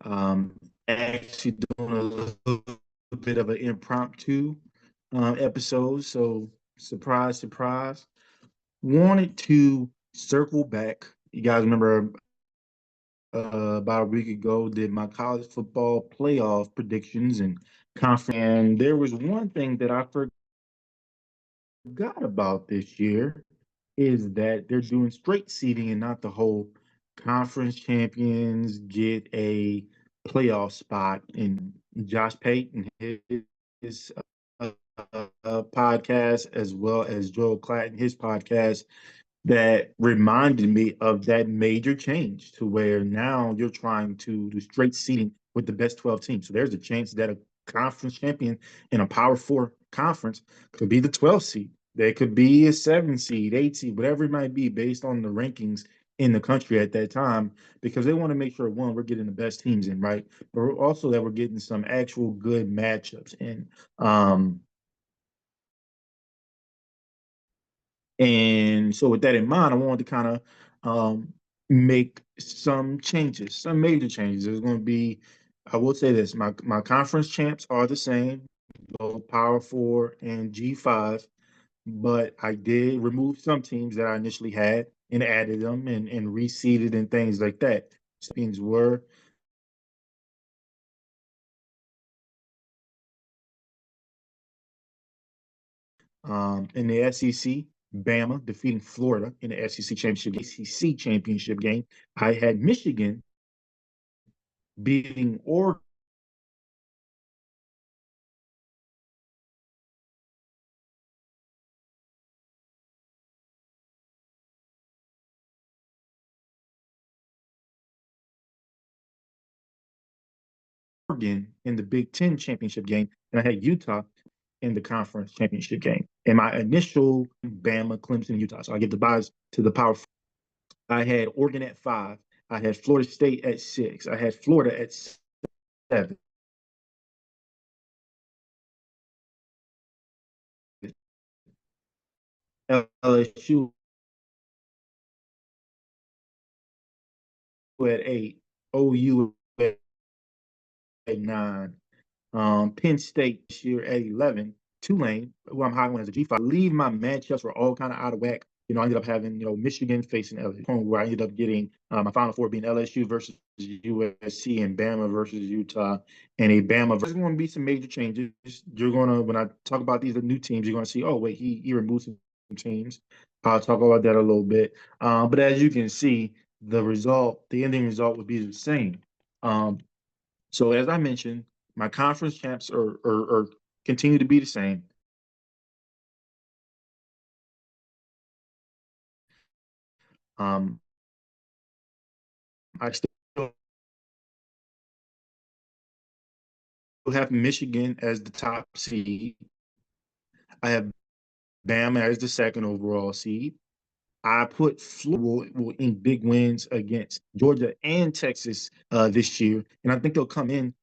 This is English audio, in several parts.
Um, Actually doing a little bit of an impromptu episode. So surprise, surprise. Wanted to circle back. You guys remember about a week ago did my college football playoff predictions and conference. And there was one thing that I forgot about this year is that they're doing straight seeding and not the whole conference champions get a playoff spot. And Josh Payton, his podcast, as well as Joel Clatton, his podcast, that reminded me of that major change to where now you're trying to do straight seeding with the best 12 teams. So there's a chance that a conference champion in a Power Four conference could be the 12th seed. They could be a 7 seed, 8 seed, whatever it might be, based on the rankings in the country at that time, because they want to make sure one, we're getting the best teams in, right? But also that we're getting some actual good matchups in. And so with that in mind, I wanted to kind of make some changes, some major changes. There's going to be, I will say this, my conference champs are the same, both Power Four and G5, but I did remove some teams that I initially had and added them and reseeded and things like that. Things were in the SEC, Bama defeating Florida in the SEC championship game. I had Michigan beating Oregon in the Big Ten championship game, and I had Utah in the conference championship game. And my initial Bama, Clemson, Utah. So I give the buys to the Power. I had Oregon at 5. I had Florida State at 6. I had Florida at 7. LSU at 8. OU at 9. Penn State this year at 11. Tulane, who I'm high on as a G5. I believe my matchups were all kind of out of whack. I ended up having, Michigan facing LSU, where I ended up getting my Final Four being LSU versus USC and Bama versus Utah, and a Bama. There's going to be some major changes. You're going to, when I talk about these new teams, you're going to see, oh, wait, he removed some teams. I'll talk about that a little bit. But as you can see, the ending result would be the same. Um, so as I mentioned, my conference champs are continue to be the same. Um, I still have Michigan as the top seed. I have Bama as the second overall seed. I put Florida in big wins against Georgia and Texas this year, and I think they'll come in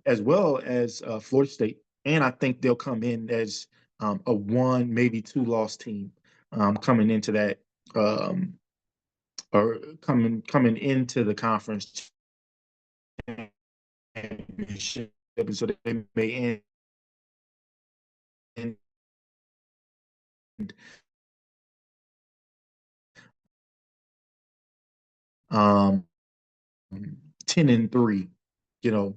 as well as Florida State, and I think they'll come in as a one, maybe two loss team coming into that or coming into the conference championship, and so they may end 10-3. You know,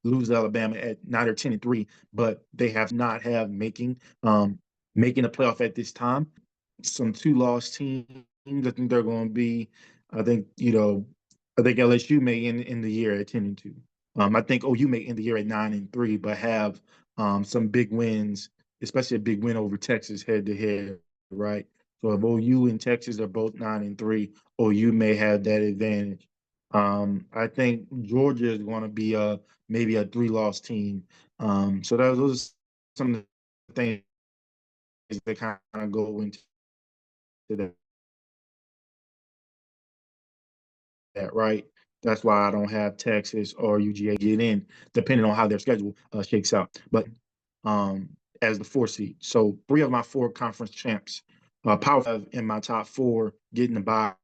lose Alabama at 9 or 10-3, but they have not have making a playoff at this time. Some two loss teams. I think they're going to be. I think I think LSU may end in the year at 10-2. I think OU may end the year at 9-3, but have some big wins, especially a big win over Texas head to head, right? So if OU and Texas are both 9-3, OU may have that advantage. I think Georgia is going to be maybe a three-loss team. So those are some of the things that kind of go into that, right? That's why I don't have Texas or UGA get in, depending on how their schedule shakes out. But um, as the 4 seed, so 3 of my 4 conference champs, Power 5 in my top 4 getting the bye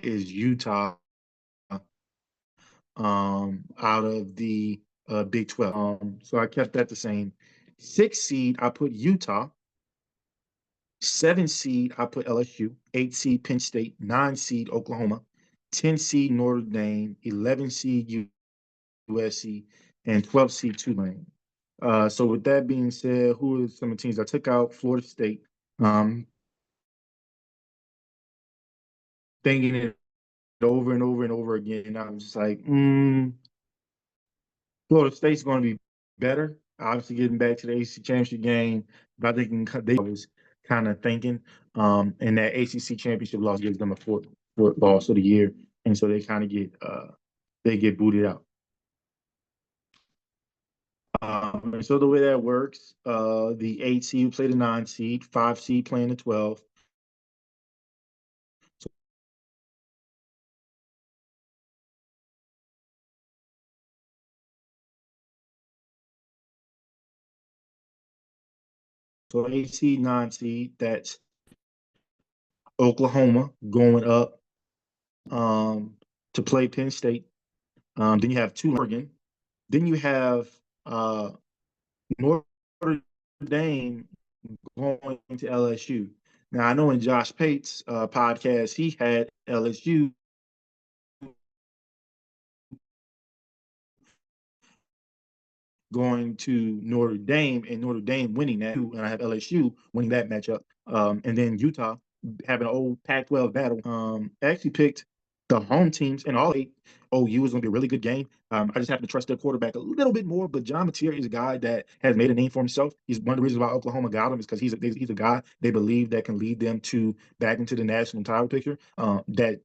is Utah out of the Big 12. So I kept that the same. 6 seed, I put Utah. 7 seed, I put LSU. 8 seed, Penn State. 9 seed, Oklahoma. 10 seed, Notre Dame. 11 seed, USC. And 12 seed, Tulane. So with that being said, who are some of the teams I took out? Florida State. Um, Thinking it over and over and over again. I was just like, Florida State's going to be better. Obviously, getting back to the ACC championship game, but I think they was kind of thinking, and that ACC championship loss gives them a fourth loss of the year, and so they kind of get booted out. And so the way that works, the 8 seed will play the 9 seed, 5 seed playing the 12. So 8 seed, 9 seed, that's Oklahoma going up to play Penn State. Then you have Oregon. Then you have Notre Dame going to LSU. Now I know in Josh Pate's podcast he had LSU going to Notre Dame and Notre Dame winning that, and I have LSU winning that matchup. And then Utah having an old Pac-12 battle. I actually picked the home teams and all 8. OU is going to be a really good game. I just happen to trust their quarterback a little bit more, but John Mateer is a guy that has made a name for himself. He's one of the reasons why Oklahoma got him is because he's a guy they believe that can lead them to back into the national title picture. That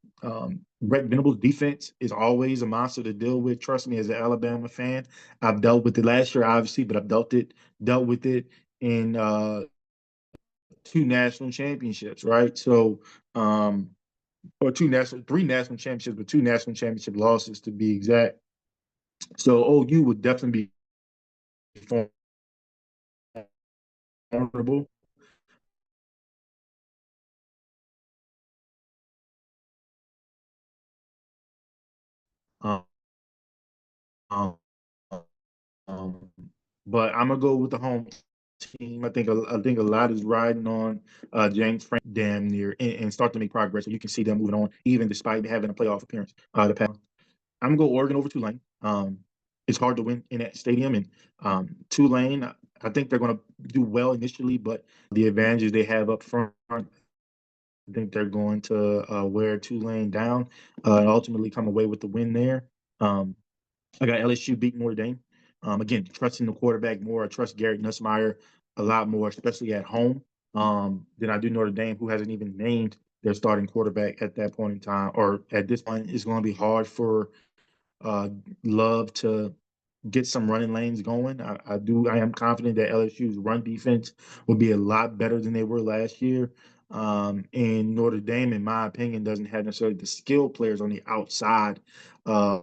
Brett Venables' defense is always a monster to deal with. Trust me, as an Alabama fan, I've dealt with it last year, obviously, but I've dealt with it in 2 national championships, right? So, or 3 national championships, but 2 national championship losses to be exact. So OU would definitely be vulnerable. Um, um, um, but I'm gonna go with the home team. I think a lot is riding on James Frank damn near and start to make progress. So you can see them moving on, even despite having a playoff appearance. The past. I'm gonna go Oregon over Tulane. It's hard to win in that stadium, and Tulane, I think they're gonna do well initially, but the advantages they have up front, I think they're going to wear Tulane down and ultimately come away with the win there. Um, I got LSU beating Notre Dame. Again, trusting the quarterback more. I trust Garrett Nussmeier a lot more, especially at home, than I do Notre Dame, who hasn't even named their starting quarterback at that point in time, or at this point. It's going to be hard for uh, Love to get some running lanes going. I am confident that LSU's run defense will be a lot better than they were last year. And Notre Dame, in my opinion, doesn't have necessarily the skill players on the outside uh,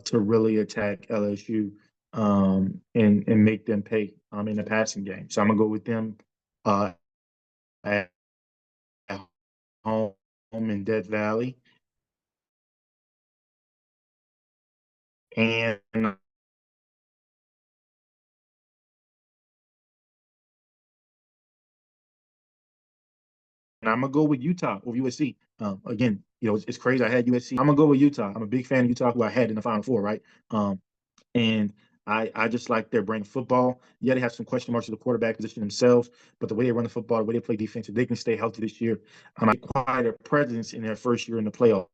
to really attack LSU and make them pay in the passing game. So I'm gonna go with them uh, at home in Death Valley, and I'm gonna go with Utah over USC. Again, it's crazy. I had USC. I'm gonna go with Utah. I'm a big fan of Utah, who I had in the Final Four, right? And I just like their brand of football. Yeah, they have some question marks at the quarterback position themselves, but the way they run the football, the way they play defense, if they can stay healthy this year, quite a presence in their first year in the playoff.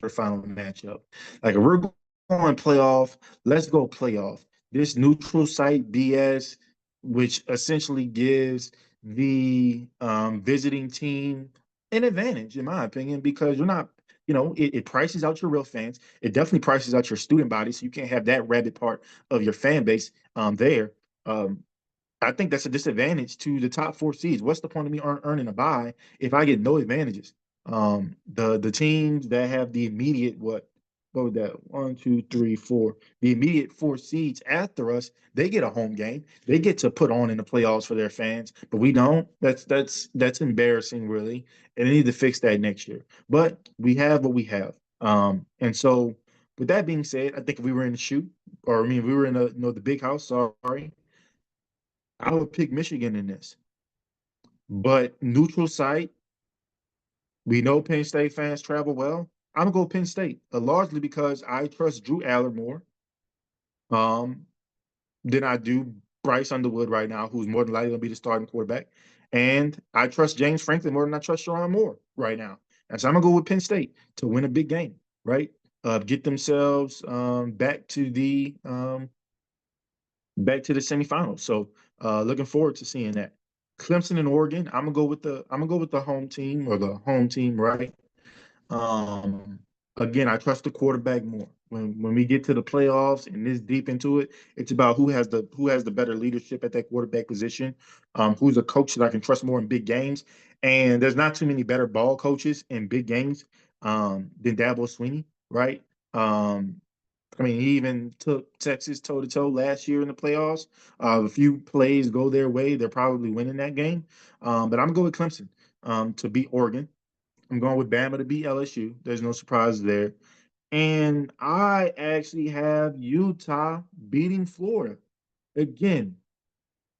final matchup. Like if we're going playoff, let's go playoff. This neutral site BS, which essentially gives the visiting team an advantage, in my opinion, because you're not, it prices out your real fans. It definitely prices out your student body, so you can't have that rabid part of your fan base there. Um, I think that's a disadvantage to the top four seeds. What's the point of me earning a bye if I get no advantages? The teams that have the immediate what was that? One, two, three, four. The immediate four seeds after us, they get a home game. They get to put on in the playoffs for their fans, but we don't. That's embarrassing, really. And they need to fix that next year. But we have what we have. And so with that being said, I think if we were in the shoot, or I mean, if we were in the big house. Sorry, I would pick Michigan in this. But neutral site, we know Penn State fans travel well. I'm gonna go Penn State, largely because I trust Drew Aller more um, than I do Bryce Underwood right now, who's more than likely gonna be the starting quarterback. And I trust James Franklin more than I trust Sharon Moore right now. And so I'm gonna go with Penn State to win a big game, right? Get themselves back to the semifinals. So looking forward to seeing that. Clemson and Oregon. I'm gonna go with the home team or the home team, right? Um, Again, I trust the quarterback more. When we get to the playoffs and this deep into it, it's about who has the better leadership at that quarterback position. Who's a coach that I can trust more in big games. And there's not too many better ball coaches in big games than Dabo Swinney, right? Um, I mean, he even took Texas toe to toe last year in the playoffs. A few plays go their way, they're probably winning that game. But I'm going with Clemson to beat Oregon. I'm going with Bama to beat LSU. There's no surprise there. And I actually have Utah beating Florida. Again,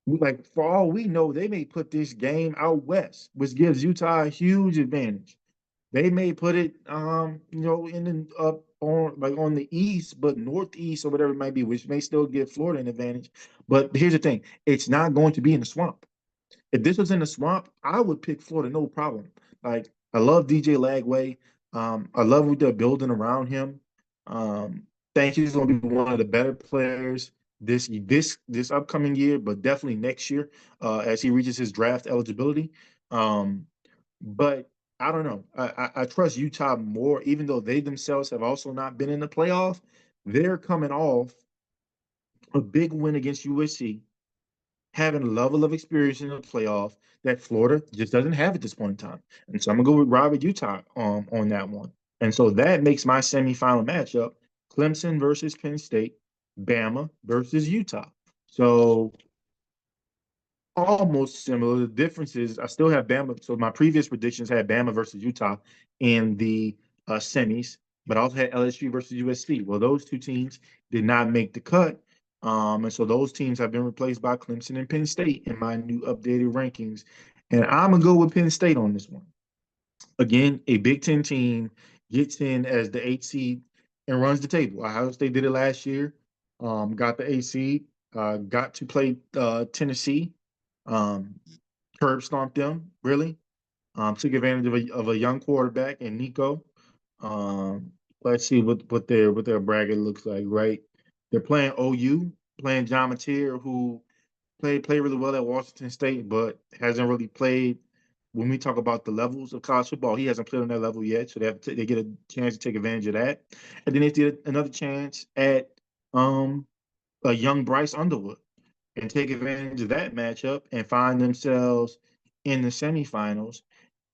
like for all we know, they may put this game out west, which gives Utah a huge advantage. They may put it, in the, up on like on the east, but northeast or whatever it might be, which may still give Florida an advantage. But here's the thing: it's not going to be in the swamp. If this was in the swamp, I would pick Florida, no problem. Like I love DJ Lagway. I love what they're building around him. Um, think he's going to be one of the better players this upcoming year, but definitely next year as he reaches his draft eligibility. Um, but I don't know. I trust Utah more, even though they themselves have also not been in the playoff. They're coming off a big win against USC, having a level of experience in the playoff that Florida just doesn't have at this point in time. And so I'm gonna go with Robert Utah on that one. And so that makes my semifinal matchup Clemson versus Penn State, Bama versus Utah. So almost similar. The difference is I still have Bama. So my previous predictions had Bama versus Utah in the semis, but I also had LSU versus USC. Well, those two teams did not make the cut. And so those teams have been replaced by Clemson and Penn State in my new updated rankings. And I'm going to go with Penn State on this one. Again, a Big Ten team gets in as the 8 seed and runs the table. Ohio State did it last year, got the 8 seed, got to play Tennessee, um, curb stomped them, really. Took advantage of a young quarterback and Nico. Let's see what their bracket looks like, right? They're playing OU, playing John Mateer, who played really well at Washington State, but hasn't really played. When we talk about the levels of college football, he hasn't played on that level yet, so they get a chance to take advantage of that. And then they get another chance at um, a young Bryce Underwood and take advantage of that matchup and find themselves in the semifinals.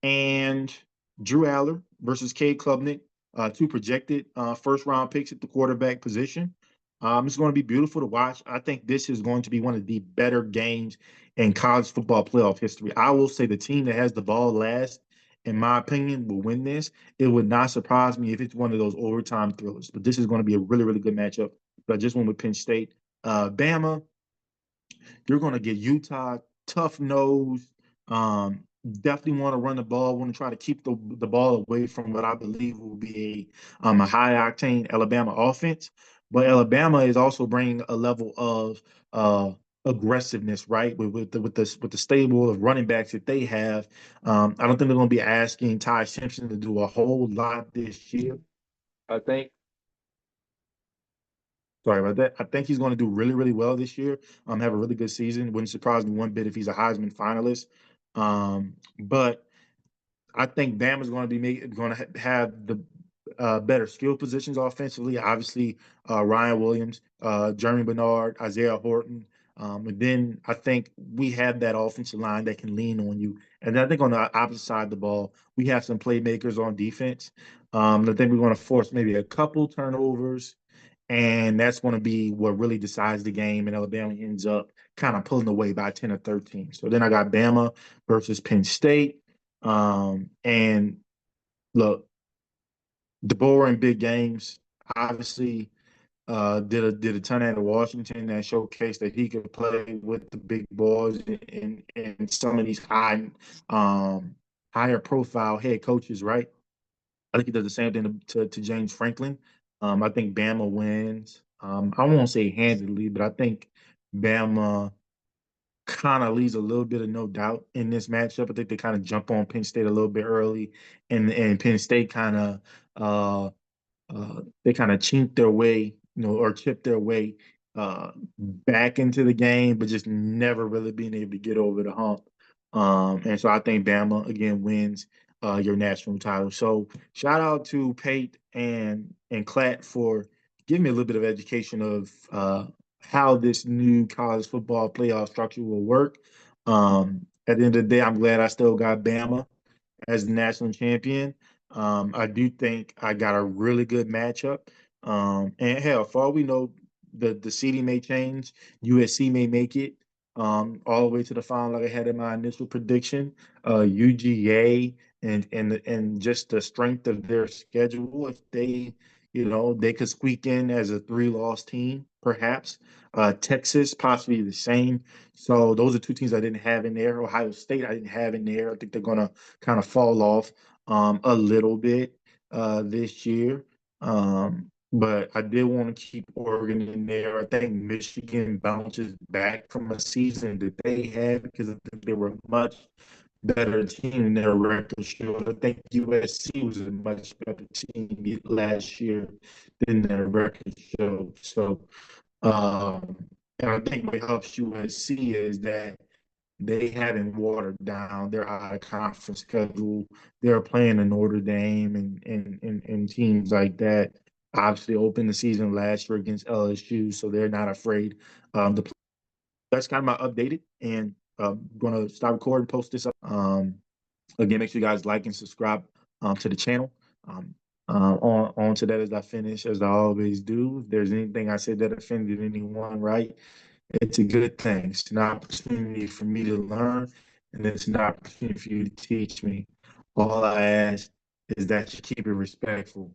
And Drew Aller versus Cade Klubnik, two projected first round picks at the quarterback position. It's going to be beautiful to watch. I think this is going to be one of the better games in college football playoff history. I will say the team that has the ball last, in my opinion, will win this. It would not surprise me if it's one of those overtime thrillers. But this is going to be a really, really good matchup. But I just went with Penn State. Bama, you're going to get Utah tough nose. Um, Definitely want to run the ball. Want to try to keep the ball away from what I believe will be a high octane Alabama offense. But Alabama is also bringing a level of aggressiveness, right? With the stable of running backs that they have. I don't think they're going to be asking Ty Simpson to do a whole lot this year. I think. Sorry about that. I think he's going to do really, really well this year. Have a really good season. Wouldn't surprise me one bit if he's a Heisman finalist. But I think Bama's going to going to have the better skill positions offensively. Obviously, Ryan Williams, Jeremy Bernard, Isaiah Horton. And then I think we have that offensive line that can lean on you. And then I think on the opposite side of the ball, we have some playmakers on defense. I think we're going to force maybe a couple turnovers, and that's going to be what really decides the game. And Alabama ends up kind of pulling away by 10 or 13. So then I got Bama versus Penn State. And look, DeBoer in big games obviously did a ton out of Washington that showcased that he could play with the big boys and some of these higher profile head coaches, right? I think he does the same thing to James Franklin. I think Bama wins. I won't say handedly, but I think Bama kind of leaves a little bit of no doubt in this matchup. I think they kind of jump on Penn State a little bit early, and Penn State uh, they kind of chink their way, or chip their way back into the game, but just never really being able to get over the hump. And so I think Bama again wins your national title. So shout out to Pate and Clat for giving me a little bit of education of how this new college football playoff structure will work. At the end of the day, I'm glad I still got Bama as the national champion. I do think I got a really good matchup. And hell, for all we know, the seeding may change. USC may make it all the way to the final, like I had in my initial prediction. UGA and just the strength of their schedule, if they could squeak in as a three-loss team, perhaps. Texas possibly the same. So those are two teams I didn't have in there. Ohio State I didn't have in there. I think they're gonna kind of fall off a little bit this year. But I did want to keep Oregon in there. I think Michigan bounces back from a season that they had because I think they were a much better team than their record showed. I think USC was a much better team last year than their record showed. So, and I think what helps USC is that they haven't watered down their out of conference schedule. They're playing in Notre Dame and teams like that. Obviously, opened the season last year against LSU, so they're not afraid to play. That's kind of my updated, and I'm going to stop recording, post this up. Again, make sure you guys like and subscribe to the channel. On to that as I finish, as I always do. If there's anything I said that offended anyone, right? It's a good thing. It's an opportunity for me to learn, and it's an opportunity for you to teach me. All I ask is that you keep it respectful.